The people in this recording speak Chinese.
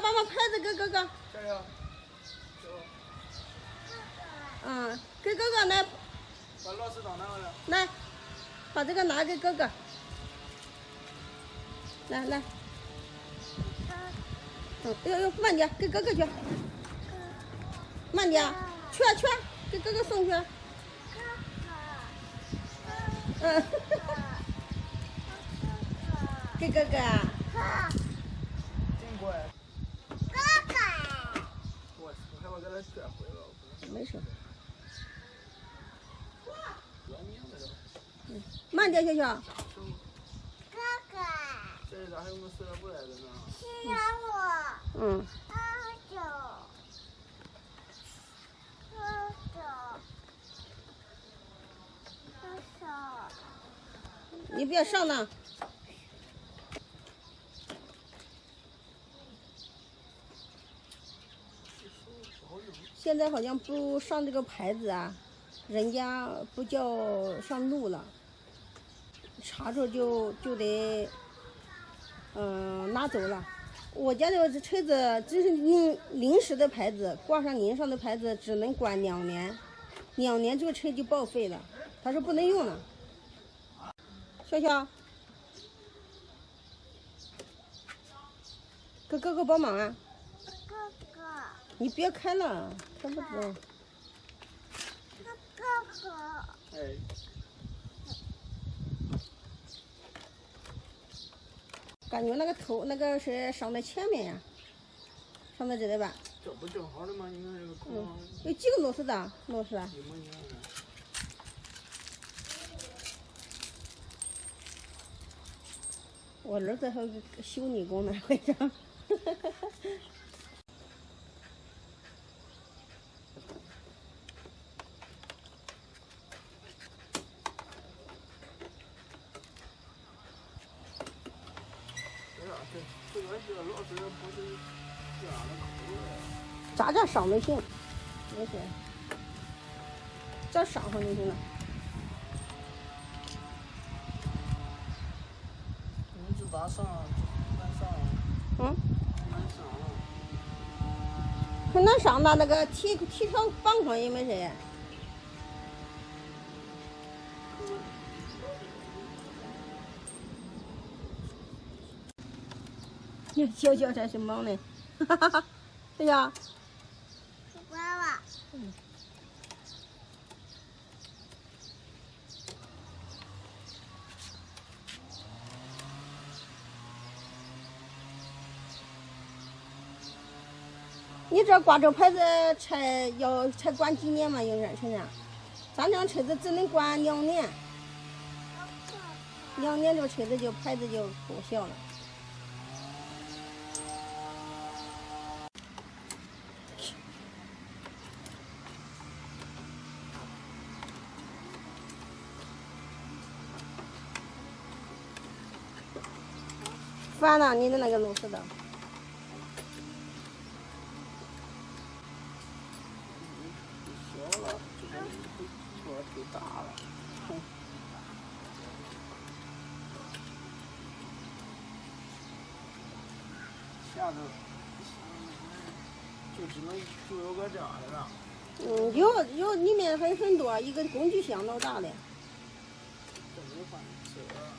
把牌子给哥哥。加油！嗯，给哥哥来。把螺丝当哪个了？来，把这个拿给哥哥。来来。呦，慢点，给哥哥去。慢点，去，给哥哥送去。嗯，给哥哥啊。真乖。哥哥。我害怕给他拽回了。没事。慢点，小小。哥哥。这咋还有没撕了不来的呢？是我。嗯。你别上那。现在好像不上这个牌子啊，人家不叫上路了，查着就得拿走了。我家这车子只是临时的牌子，挂上您上的牌子只能管2年，2年这个车就报废了，他说不能用了。笑笑，给哥哥帮忙啊！哥哥，你别开了，开不着。哥哥，哎，感觉那个头那个是上在前面呀，上在这里吧？这不正好的吗？你看这个孔。有几个螺丝的？螺丝啊？一模一样的。我儿子还有个修理工呢，会长。这个螺丝不是这样的口的。咋上就行，没事。这上上就行了。你这咋上？难上。嗯。难上了。很难上的，那个提条绑上也没事。小小才是忙的，哈哈哈，对呀。娃娃。嗯。你这挂这牌子才管几年嘛？应该是呀。咱这车子只能管2年，2年这个车子牌子就报销了。烦了，你的那个螺丝的。小了，这个错忒大了。下头就有个这样的了。有里面很多，一个工具箱老大的。这没换，这个。